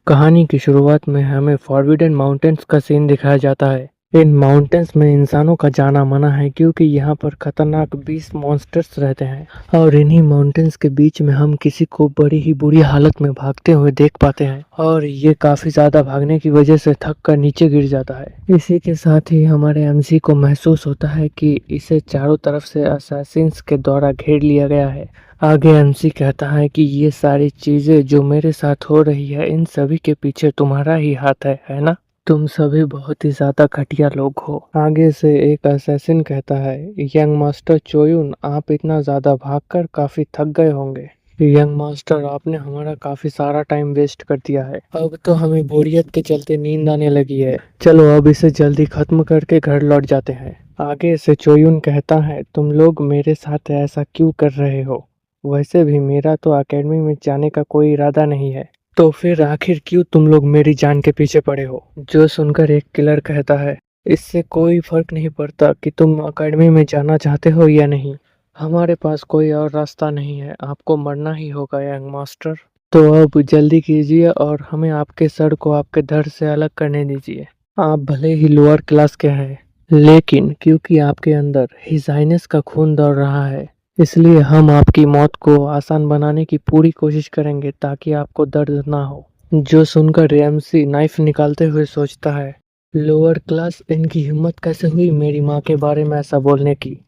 कहानी की शुरुआत में हमें फॉरबिडन माउंटेन्स का सीन दिखाया जाता है। इन माउंटेन्स में इंसानों का जाना मना है क्योंकि यहाँ पर खतरनाक बीस्ट मॉन्स्टर्स रहते हैं और इन्हीं माउंटेन्स के बीच में हम किसी को बड़ी ही बुरी हालत में भागते हुए देख पाते हैं और ये काफी ज्यादा भागने की वजह से थक कर नीचे गिर जाता है। इसी के साथ ही हमारे एमसी को महसूस होता है कि इसे चारों तरफ से असैसिन्स के द्वारा घेर लिया गया है। आगे एमसी कहता है कि ये सारी चीजें जो मेरे साथ हो रही है इन सभी के पीछे तुम्हारा ही हाथ है ना? तुम सभी बहुत ही ज्यादा घटिया लोग हो। आगे से एक असैसिन कहता है, यंग मास्टर चोयुन, आप इतना ज्यादा भागकर काफी थक गए होंगे। यंग मास्टर, आपने हमारा काफी सारा टाइम वेस्ट कर दिया है। अब तो हमें बोरियत के चलते नींद आने लगी है। चलो अब इसे जल्दी खत्म करके घर लौट जाते हैं। आगे से चोयुन कहता है, तुम लोग मेरे साथ ऐसा क्यों कर रहे हो? वैसे भी मेरा तो एकेडमी में जाने का कोई इरादा नहीं है, तो फिर आखिर क्यों तुम लोग मेरी जान के पीछे पड़े हो? जो सुनकर एक किलर कहता है, इससे कोई फर्क नहीं पड़ता कि तुम एकेडमी में जाना चाहते हो या नहीं। हमारे पास कोई और रास्ता नहीं है, आपको मरना ही होगा यंग मास्टर। तो अब जल्दी कीजिए और हमें आपके सर को आपके धड़ से अलग करने दीजिए। आप भले ही लोअर क्लास के हैं, लेकिन क्योंकि आपके अंदर हिज हाइनेस का खून दौड़ रहा है, इसलिए हम आपकी मौत को आसान बनाने की पूरी कोशिश करेंगे ताकि आपको दर्द ना हो। जो सुनकर एमसी नाइफ निकालते हुए सोचता है, लोअर क्लास, इनकी हिम्मत कैसे हुई मेरी माँ के बारे में ऐसा बोलने की।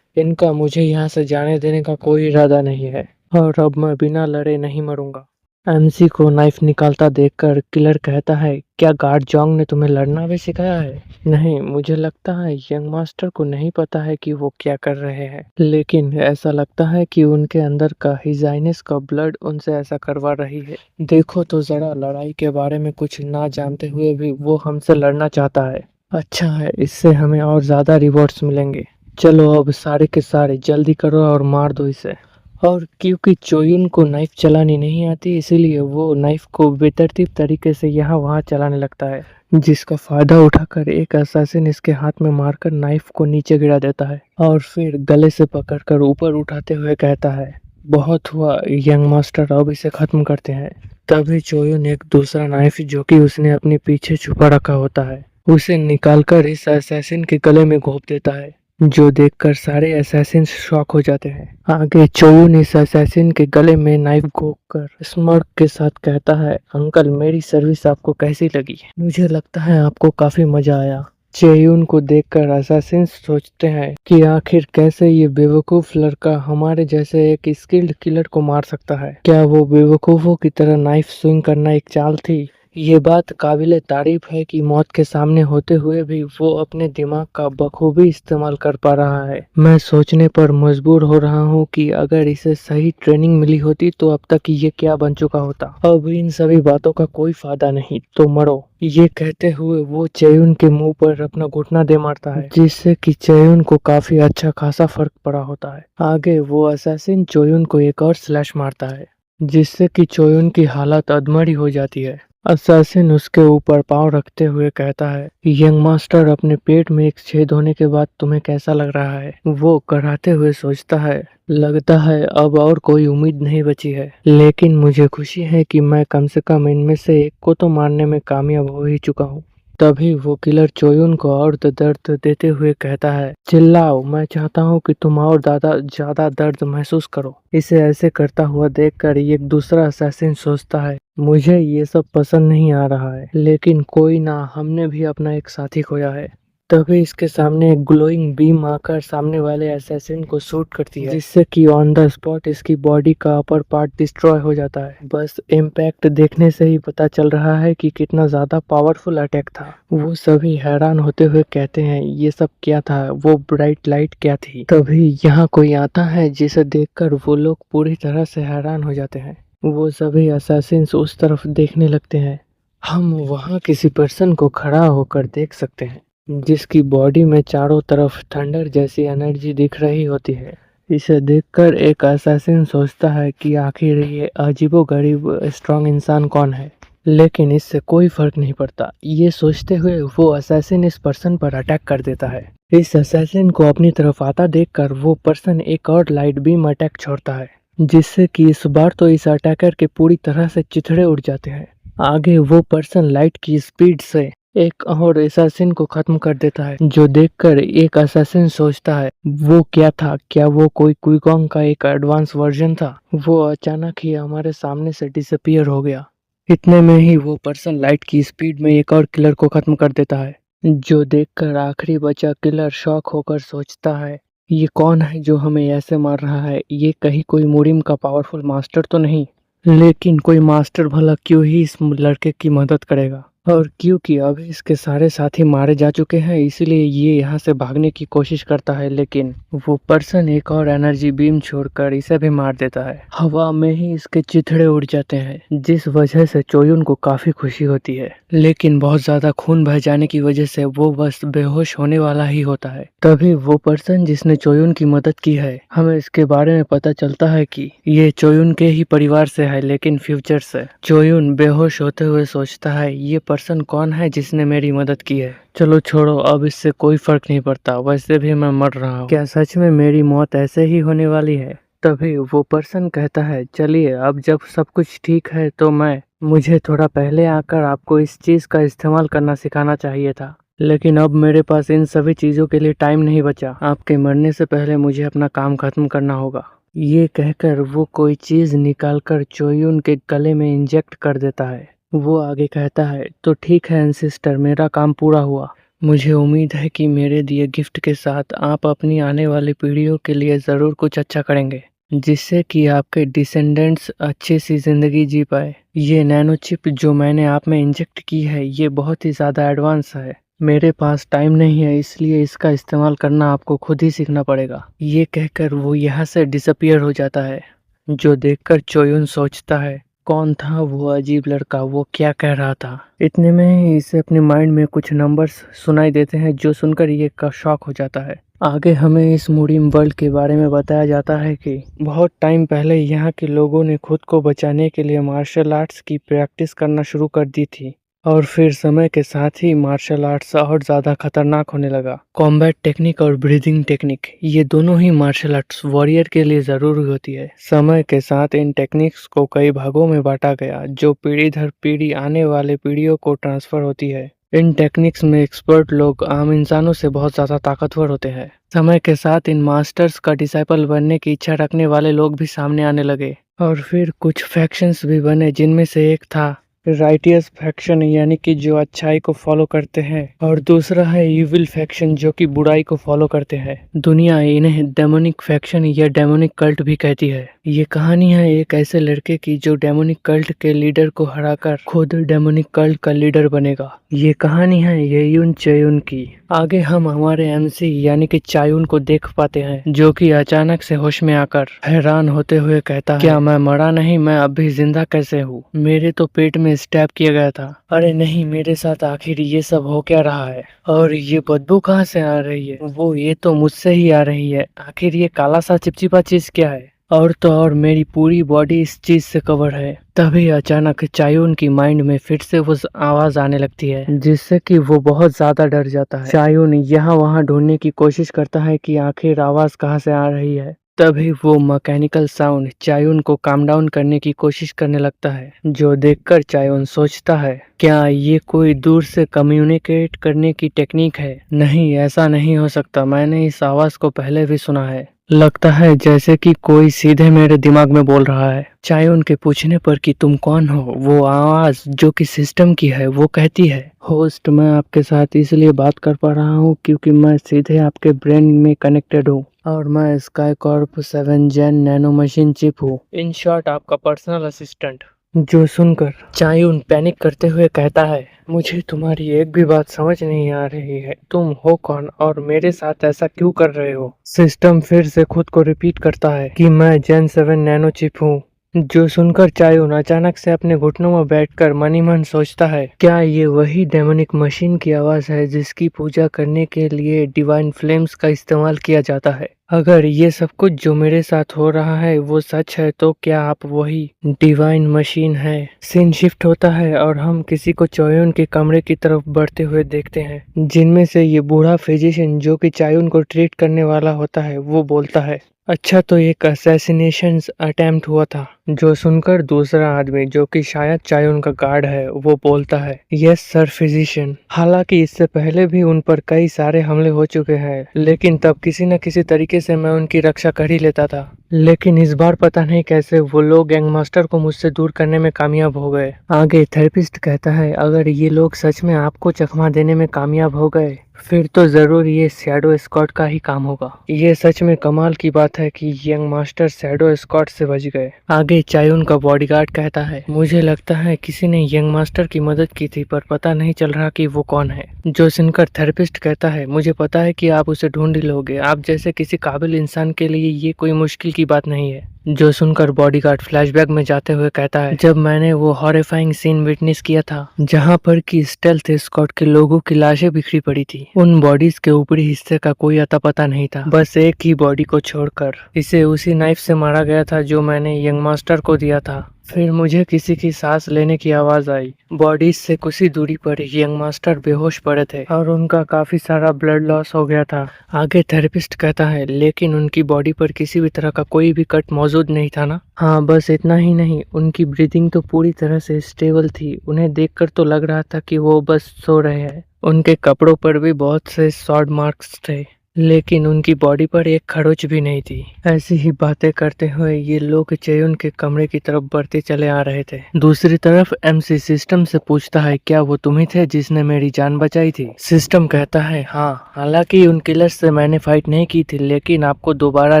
इनका मुझे यहाँ से जाने देने का कोई इरादा नहीं है और अब मैं बिना लड़े नहीं मरूंगा। एमसी को नाइफ निकालता देखकर किलर कहता है, क्या गार्ड जोंग ने तुम्हें लड़ना भी सिखाया है? नहीं, मुझे लगता है यंग मास्टर को नहीं पता है कि वो क्या कर रहे हैं, लेकिन ऐसा लगता है कि उनके अंदर का हिजाइनेस का ब्लड उनसे ऐसा करवा रही है। देखो तो जरा, लड़ाई के बारे में कुछ ना जानते हुए भी वो हमसे लड़ना चाहता है। अच्छा है, इससे हमें और ज्यादा रिवॉर्ड्स मिलेंगे। चलो अब सारे के सारे जल्दी करो और मार दो इसे। और क्योंकि चोयुन को नाइफ चलानी नहीं आती, इसीलिए वो नाइफ को बेतरतीब तरीके से यहाँ वहाँ चलाने लगता है, जिसका फायदा उठाकर एक असैसिन इसके हाथ में मारकर नाइफ को नीचे गिरा देता है और फिर गले से पकड़कर ऊपर उठाते हुए कहता है, बहुत हुआ यंग मास्टर, अब इसे खत्म करते हैं। तभी चोयुन एक दूसरा नाइफ जो कि उसने अपने पीछे छुपा रखा होता है, उसे निकालकर इस असैसिन के गले में घोंप देता है, जो देखकर सारे असैसिन शॉक हो जाते हैं। आगे चोयुन इस असैसिन के गले में नाइफ घोंपकर स्मर्क के साथ कहता है, अंकल, मेरी सर्विस आपको कैसी लगी? मुझे लगता है आपको काफी मजा आया। चेयुन को देखकर असैसिन सोचते हैं कि आखिर कैसे ये बेवकूफ लड़का हमारे जैसे एक स्किल्ड किलर को मार सकता है। क्या वो बेवकूफों की तरह नाइफ स्विंग करना एक चाल थी? ये बात काबिले तारीफ है कि मौत के सामने होते हुए भी वो अपने दिमाग का बखूबी इस्तेमाल कर पा रहा है। मैं सोचने पर मजबूर हो रहा हूँ कि अगर इसे सही ट्रेनिंग मिली होती तो अब तक ये क्या बन चुका होता। अब इन सभी बातों का कोई फायदा नहीं, तो मरो। ये कहते हुए वो चेयुन के मुंह पर अपना घुटना दे मारता है, जिससे कि चेयुन को काफी अच्छा खासा फर्क पड़ा होता है। आगे वो असैसिन चोयुन को एक और स्लैश मारता है, जिससे कि चोयुन की हालत अधमरी हो जाती है। असैसिन उसके ऊपर पांव रखते हुए कहता है, यंग मास्टर, अपने पेट में एक छेद होने के बाद तुम्हें कैसा लग रहा है? वो कराते हुए सोचता है, लगता है अब और कोई उम्मीद नहीं बची है, लेकिन मुझे खुशी है कि मैं कम से कम इनमें से एक को तो मारने में कामयाब हो ही चुका हूँ। तभी वो किलर चोयुन को और दर्द देते हुए कहता है, चिल्लाओ, मैं चाहता हूँ कि तुम और ज्यादा दर्द महसूस करो। इसे ऐसे करता हुआ देखकर एक दूसरा असैसिन सोचता है, मुझे ये सब पसंद नहीं आ रहा है, लेकिन कोई ना, हमने भी अपना एक साथी खोया है। तभी इसके सामने एक ग्लोइंग बीम आकर सामने वाले असैसिन को शूट करती है, जिससे कि ऑन द स्पॉट इसकी बॉडी का अपर पार्ट डिस्ट्रॉय हो जाता है। बस इम्पैक्ट देखने से ही पता चल रहा है कि कितना ज्यादा पावरफुल अटैक था। वो सभी हैरान होते हुए कहते हैं, ये सब क्या था? वो ब्राइट लाइट क्या थी? तभी यहाँ कोई आता है, जिसे देखकर वो लोग पूरी तरह से हैरान हो जाते हैं। वो सभी असैसिन्स उस तरफ देखने लगते हैं। हम वहाँ किसी पर्सन को खड़ा होकर देख सकते हैं, जिसकी बॉडी में चारों तरफ थंडर जैसी एनर्जी दिख रही होती है। इसे देखकर एक असैसिन सोचता है कि आखिर ये अजीबोगरीब स्ट्रांग इंसान कौन है, लेकिन इससे कोई फर्क नहीं पड़ता। ये सोचते हुए वो असैसिन इस पर्सन पर अटैक कर देता है। इस असैसिन को अपनी तरफ आता देखकर वो पर्सन एक और लाइट बीम अटैक छोड़ता है, जिससे कि इस बार तो इस अटैकर के पूरी तरह से चिथड़े उड़ जाते हैं। आगे वो पर्सन लाइट की स्पीड से एक और असैसिन को खत्म कर देता है, जो देखकर एक असैसिन सोचता है वो क्या था, क्या वो कोई क्विकोंग का एक एडवांस वर्जन था। वो अचानक ही हमारे सामने से डिसअपियर हो गया। इतने में ही वो पर्सन लाइट की स्पीड में एक और किलर को खत्म कर देता है, जो देखकर आखिरी बचा किलर शॉक होकर सोचता है ये कौन है जो हमें ऐसे मार रहा है, ये कहीं कोई मुरिम का पावरफुल मास्टर तो नहीं। लेकिन कोई मास्टर भला क्यों ही इस लड़के की मदद करेगा, और क्योंकि अभी इसके सारे साथी मारे जा चुके हैं इसलिए ये यहाँ से भागने की कोशिश करता है, लेकिन वो पर्सन एक और एनर्जी बीम छोड़कर इसे भी मार देता है। हवा में ही इसके चिथड़े उड़ जाते हैं, जिस वजह से चोयुन को काफी खुशी होती है, लेकिन बहुत ज्यादा खून बह जाने की वजह से वो बस बेहोश होने वाला ही होता है। तभी वो पर्सन जिसने चोयुन की मदद की है, हमें इसके बारे में पता चलता है कि ये चोयुन के ही परिवार से है, लेकिन फ्यूचर से। चोयुन बेहोश होते हुए सोचता है ये पर्सन कौन है जिसने मेरी मदद की है। चलो छोड़ो, अब इससे कोई फर्क नहीं पड़ता, वैसे भी मैं मर रहा हूँ, क्या सच में मेरी मौत ऐसे ही होने वाली है। तभी वो पर्सन कहता है चलिए अब जब सब कुछ ठीक है तो मुझे थोड़ा पहले आकर आपको इस चीज का इस्तेमाल करना सिखाना चाहिए था, लेकिन अब मेरे पास इन सभी चीजों के लिए टाइम नहीं बचा। आपके मरने से पहले मुझे अपना काम खत्म करना होगा। ये कहकर वो कोई चीज निकालकर चोयुन के गले में इंजेक्ट कर देता है। वो आगे कहता है तो ठीक है एंसिस्टर, मेरा काम पूरा हुआ। मुझे उम्मीद है कि मेरे दिए गिफ्ट के साथ आप अपनी आने वाली पीढ़ियों के लिए ज़रूर कुछ अच्छा करेंगे, जिससे कि आपके डिसेंडेंट्स अच्छी सी ज़िंदगी जी पाए। ये नैनो चिप जो मैंने आप में इंजेक्ट की है ये बहुत ही ज़्यादा एडवांस है। मेरे पास टाइम नहीं है, इसलिए इसका इस्तेमाल करना आपको खुद ही सीखना पड़ेगा। ये कहकर वो यहाँ से डिसअपियर हो जाता है, जो देखकर चोयुन सोचता है कौन था वो अजीब लड़का, वो क्या कह रहा था। इतने में ही इसे अपने माइंड में कुछ नंबर्स सुनाई देते हैं, जो सुनकर ये का शॉक हो जाता है। आगे हमें इस मुड़ीम वर्ल्ड के बारे में बताया जाता है कि बहुत टाइम पहले यहाँ के लोगों ने खुद को बचाने के लिए मार्शल आर्ट्स की प्रैक्टिस करना शुरू कर दी थी, और फिर समय के साथ ही मार्शल आर्ट्स और ज़्यादा खतरनाक होने लगा। कॉम्बैट टेक्निक और ब्रीदिंग टेक्निक, ये दोनों ही मार्शल आर्ट्स वॉरियर के लिए ज़रूरी होती है। समय के साथ इन टेक्निक्स को कई भागों में बांटा गया, जो पीढ़ी दर पीढ़ी आने वाले पीढ़ियों को ट्रांसफर होती है। इन टेक्निक्स में एक्सपर्ट लोग आम इंसानों से बहुत ज़्यादा ताकतवर होते हैं। समय के साथ इन मास्टर्स का डिसाइपल बनने की इच्छा रखने वाले लोग भी सामने आने लगे, और फिर कुछ फैक्शंस भी बने, जिनमें से एक था राइटियस फैक्शन, यानी कि जो अच्छाई को फॉलो करते हैं, और दूसरा है इविल फैक्शन जो कि बुराई को फॉलो करते हैं। दुनिया इन्हें डेमोनिक फैक्शन या डेमोनिक कल्ट भी कहती है। ये कहानी है एक ऐसे लड़के की जो डेमोनिक कल्ट के लीडर को हराकर खुद डेमोनिक कल्ट का लीडर बनेगा। ये कहानी है येयुन चेयुन की। आगे हम हमारे एमसी यानी कि चायुन को देख पाते हैं, जो कि अचानक से होश में आकर हैरान होते हुए कहता है क्या मैं मरा नहीं, मैं अभी जिंदा कैसे हूँ, मेरे तो पेट में स्टैब किया गया था। अरे नहीं, मेरे साथ आखिर ये सब हो क्या रहा है, और ये बदबू कहाँ से आ रही है, वो ये तो मुझसे ही आ रही है। आखिर ये काला सा चिपचिपा चीज क्या है, और तो और मेरी पूरी बॉडी इस चीज से कवर है। तभी अचानक चायुन की माइंड में फिर से वो आवाज आने लगती है, जिससे कि वो बहुत ज्यादा डर जाता है। चायुन यहाँ वहाँ ढूंढने की कोशिश करता है कि आखिर आवाज कहाँ से आ रही है। तभी वो मैकेनिकल साउंड चायुन को काम डाउन करने की कोशिश करने लगता है, जो देखकर चायुन सोचता है क्या ये कोई दूर से कम्युनिकेट करने की टेक्निक है। नहीं, ऐसा नहीं हो सकता, मैंने इस आवाज को पहले भी सुना है, लगता है जैसे कि कोई सीधे मेरे दिमाग में बोल रहा है। चायुन के पूछने पर कि तुम कौन हो, वो आवाज जो कि सिस्टम की है वो कहती है होस्ट, मैं आपके साथ इसलिए बात कर पा रहा हूँ क्योंकि मैं सीधे आपके ब्रेन में कनेक्टेड हूँ, और मैं स्काई कॉर्प 7 जेन नैनो मशीन चिप हूँ, इन शॉर्ट आपका पर्सनल असिस्टेंट। जो सुनकर चायुन पैनिक करते हुए कहता है मुझे तुम्हारी एक भी बात समझ नहीं आ रही है, तुम हो कौन और मेरे साथ ऐसा क्यों कर रहे हो। सिस्टम फिर से खुद को रिपीट करता है कि मैं जेन 7 नैनो चिप हूँ। जो सुनकर चायुन अचानक से अपने घुटनों में बैठकर मन ही मन सोचता है क्या ये वही डेमोनिक मशीन की आवाज है जिसकी पूजा करने के लिए डिवाइन फ्लेम्स का इस्तेमाल किया जाता है। अगर ये सब कुछ जो मेरे साथ हो रहा है वो सच है तो क्या आप वही डिवाइन मशीन है। सीन शिफ्ट होता है और हम किसी को चायुन के कमरे की तरफ बढ़ते हुए देखते हैं, जिनमें से ये बूढ़ा फिजिशियन जो कि चायुन को ट्रीट करने वाला होता है वो बोलता है अच्छा तो एक असैसिनेशन अटेम्प्ट हुआ था, जो सुनकर दूसरा आदमी, जो कि शायद चायोन का गार्ड है, वो बोलता है, यस सर फिजिशियन। हालांकि इससे पहले भी उन पर कई सारे हमले हो चुके हैं, लेकिन तब किसी न किसी तरीके से मैं उनकी रक्षा कर ही लेता था। लेकिन इस बार पता नहीं कैसे वो लोग गैंग मास्टर को मुझसे दूर करने में कामयाब हो गए। आगे थेरेपिस्ट कहता है, अगर ये लोग सच में आपको चकमा देने में कामयाब हो गए, फिर तो जरूर ये शैडो स्क्वाड का ही काम होगा। ये सच में कमाल की बात है कि यंग मास्टर शैडो स्क्वाड से बच गए। आगे चायोन का बॉडीगार्ड कहता है, मुझे लगता है किसी ने यंग मास्टर की मदद की थी, पर पता नहीं चल रहा कि वो कौन है। जो सुनकर थेरेपिस्ट कहता है, मुझे पता है कि आप उसे ढूंढ ही लोगे। आप जैसे किसी काबिल इंसान के लिए ये कोई मुश्किल की बात नहीं है। जो सुनकर बॉडीगार्ड फ्लैशबैक में जाते हुए कहता है, जब मैंने वो हॉरिफाइंग सीन विटनेस किया था, जहां पर कि स्टेल्थ स्क्वाड के लोगों की लाशें बिखरी पड़ी थी, उन बॉडीज के ऊपरी हिस्से का कोई अता पता नहीं था, बस एक ही बॉडी को छोड़कर। इसे उसी नाइफ से मारा गया था जो मैंने यंग मास्टर को दिया था। फिर मुझे किसी की सांस लेने की आवाज आई। बॉडीज से कुछ ही दूरी पर यंग मास्टर बेहोश पड़े थे और उनका काफी सारा ब्लड लॉस हो गया था। आगे थेरेपिस्ट कहता है, लेकिन उनकी बॉडी पर किसी भी तरह का कोई भी कट मौजूद नहीं था ना? हाँ, बस इतना ही नहीं, उनकी ब्रीदिंग तो पूरी तरह से स्टेबल थी। उन्हें देखकर तो लग रहा था कि वो बस सो रहे हैं। उनके कपड़ों पर भी बहुत से शॉर्ट मार्क्स थे, लेकिन उनकी बॉडी पर एक खरोच भी नहीं थी। ऐसी ही बातें करते हुए ये लोग चेयुन के कमरे की तरफ बढ़ते चले आ रहे थे। दूसरी तरफ एमसी सिस्टम से पूछता है, क्या वो तुम ही थे जिसने मेरी जान बचाई थी? सिस्टम कहता है, हाँ, हालांकि उन किलर्स से मैंने फाइट नहीं की थी, लेकिन आपको दोबारा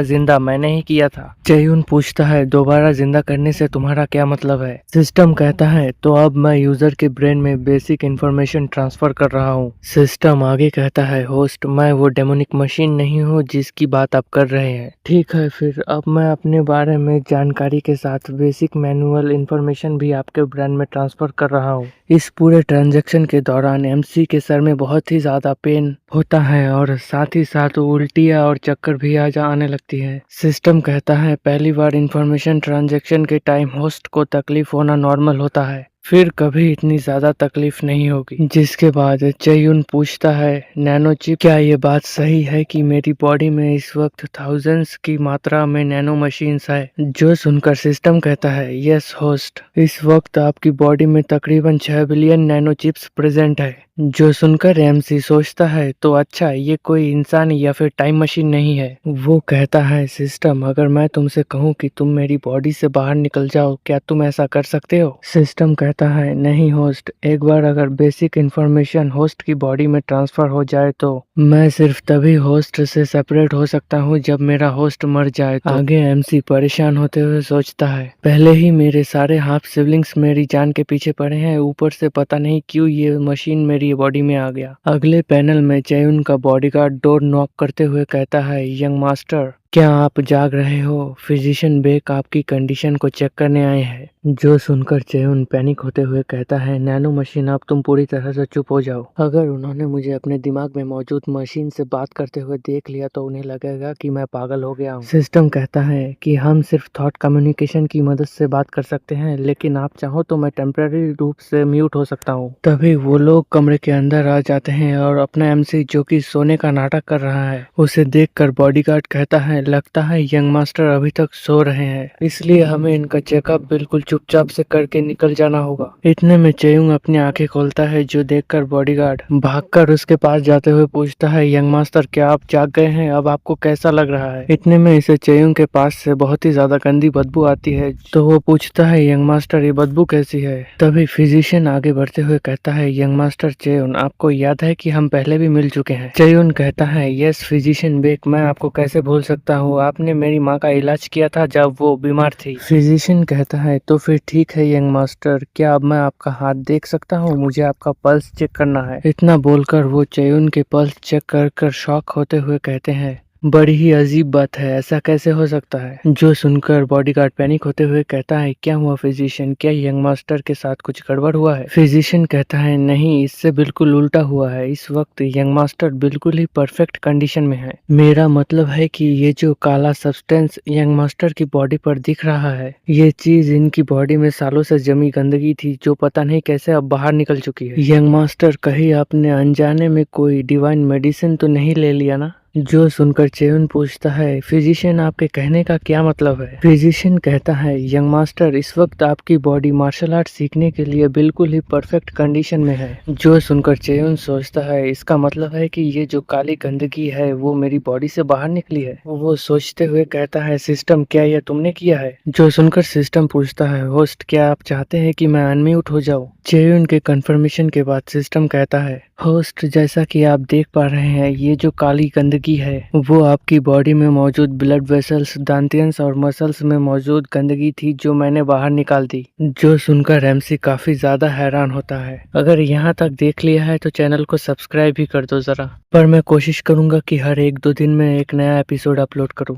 जिंदा मैंने ही किया था। चेयुन पूछता है, दोबारा जिंदा करने से तुम्हारा क्या मतलब है? सिस्टम कहता है, तो अब मैं यूजर के ब्रेन में बेसिक इंफॉर्मेशन ट्रांसफर कर रहा हूँ। सिस्टम आगे कहता है, होस्ट, मैं वो डेमोनिक मशीन नहीं हूँ जिसकी बात आप कर रहे हैं। ठीक है, फिर अब मैं अपने बारे में जानकारी के साथ बेसिक मैनुअल इंफॉर्मेशन भी आपके ब्रेन में ट्रांसफर कर रहा हूँ। इस पूरे ट्रांजैक्शन के दौरान एमसी के सर में बहुत ही ज्यादा पेन होता है और साथ ही साथ उल्टियाँ और चक्कर भी आने लगती है। सिस्टम कहता है, पहली बार इंफॉर्मेशन ट्रांजैक्शन के टाइम होस्ट को तकलीफ होना नॉर्मल होता है, फिर कभी इतनी ज्यादा तकलीफ नहीं होगी। जिसके बाद चेयुन पूछता है, नैनो चिप, क्या ये बात सही है कि मेरी बॉडी में इस वक्त थाउजेंड्स की मात्रा में नैनो मशीन्स है? जो सुनकर सिस्टम कहता है, यस होस्ट, इस वक्त आपकी बॉडी में तकरीबन 6 बिलियन नैनो चिप्स प्रेजेंट है। जो सुनकर एमसी सोचता है, तो अच्छा, ये कोई इंसान या फिर टाइम मशीन नहीं है। वो कहता है, सिस्टम, अगर मैं तुमसे कहूँ कि तुम मेरी बॉडी से बाहर निकल जाओ, क्या तुम ऐसा कर सकते हो? सिस्टम कहता है, नहीं होस्ट, एक बार अगर बेसिक इंफॉर्मेशन होस्ट की बॉडी में ट्रांसफर हो जाए तो मैं सिर्फ तभी होस्ट से सेपरेट हो सकता हूँ जब मेरा होस्ट मर जाए तो। आगे एमसी परेशान होते हुए सोचता है, पहले ही मेरे सारे हाफ सिबलिंग्स मेरी जान के पीछे पड़े हैं, ऊपर से पता नहीं क्यों ये मशीन मेरी बॉडी में आ गया। अगले पैनल में चेयुन का बॉडीगार्ड डोर नॉक करते हुए कहता है, यंग मास्टर, क्या आप जाग रहे हो? फिजिशियन बेक आपकी कंडीशन को चेक करने आए हैं। जो सुनकर चेयुन पैनिक होते हुए कहता है, नैनो मशीन, अब तुम पूरी तरह से चुप हो जाओ। अगर उन्होंने मुझे अपने दिमाग में मौजूद मशीन से बात करते हुए देख लिया तो उन्हें लगेगा कि मैं पागल हो गया हूँ। सिस्टम कहता है कि हम सिर्फ थॉट कम्युनिकेशन की मदद से बात कर सकते हैं, लेकिन आप चाहो तो मैं टेम्पररी रूप से म्यूट हो सकता हूँ। तभी वो लोग कमरे के अंदर आ जाते हैं और अपना एमसी, जो कि सोने का नाटक कर रहा है, उसे देखकर बॉडीगार्ड कहता है, लगता है यंग मास्टर अभी तक सो रहे हैं, इसलिए हमें इनका चेकअप बिल्कुल चुपचाप से करके निकल जाना होगा। इतने में चेयुंग अपनी आंखें खोलता है, जो देखकर बॉडीगार्ड भागकर उसके पास जाते हुए पूछता है, यंग मास्टर, क्या आप जाग गए हैं? अब आपको कैसा लग रहा है? इतने में इसे चेयुंग के पास से बहुत ही ज्यादा गंदी बदबू आती है, तो वो पूछता है, यंग मास्टर, ये बदबू कैसी है? तभी फिजिशियन आगे बढ़ते हुए कहता है, यंग मास्टर चेयुन, आपको याद है कि हम पहले भी मिल चुके हैं? चेयुन कहता है, यस फिजिशियन बेक, मैं आपको कैसे भूल सकता हूँ, आपने मेरी माँ का इलाज किया था जब वो बीमार थी। फिजिशियन कहता है, तो फिर ठीक है यंग मास्टर, क्या अब मैं आपका हाथ देख सकता हूँ? मुझे आपका पल्स चेक करना है। इतना बोलकर वो चेयुन के पल्स चेक कर शॉक होते हुए कहते हैं, बड़ी ही अजीब बात है, ऐसा कैसे हो सकता है? जो सुनकर बॉडीगार्ड पैनिक होते हुए कहता है, क्या हुआ फिजिशियन, क्या यंग मास्टर के साथ कुछ गड़बड़ हुआ है? फिजिशियन कहता है, नहीं, इससे बिल्कुल उल्टा हुआ है। इस वक्त यंग मास्टर बिल्कुल ही परफेक्ट कंडीशन में है। मेरा मतलब है कि ये जो काला सब्सटेंस यंग मास्टर की बॉडी पर दिख रहा है, ये चीज इनकी बॉडी में सालों से जमी गंदगी थी, जो पता नहीं कैसे अब बाहर निकल चुकी है। यंग मास्टर, कहीं आपने अनजाने में कोई डिवाइन मेडिसिन तो नहीं ले लिया ना? जो सुनकर च्योन पूछता है, फिजिशियन आपके कहने का क्या मतलब है? फिजिशियन कहता है, यंग मास्टर, इस वक्त आपकी बॉडी मार्शल आर्ट सीखने के लिए बिल्कुल ही परफेक्ट कंडीशन में है। जो सुनकर च्योन सोचता है, इसका मतलब है कि ये जो काली गंदगी है वो मेरी बॉडी से बाहर निकली है। वो सोचते हुए कहता है, सिस्टम, क्या यह तुमने किया है? जो सुनकर सिस्टम पूछता है, होस्ट, क्या आप चाहते हैं कि मैं अनम्यूट हो जाऊं? च्योन के कंफर्मेशन के बाद सिस्टम कहता है, होस्ट, जैसा कि आप देख पा रहे हैं, ये जो काली गंदगी है वो आपकी बॉडी में मौजूद ब्लड वेसल्स, दांतियंस और मसल्स में मौजूद गंदगी थी जो मैंने बाहर निकाल दी। जो सुनकर एमसी काफी ज्यादा हैरान होता है। अगर यहाँ तक देख लिया है तो चैनल को सब्सक्राइब भी कर दो जरा, पर मैं कोशिश करूंगा कि हर 1-2 दिन में एक नया एपिसोड अपलोड करूँ।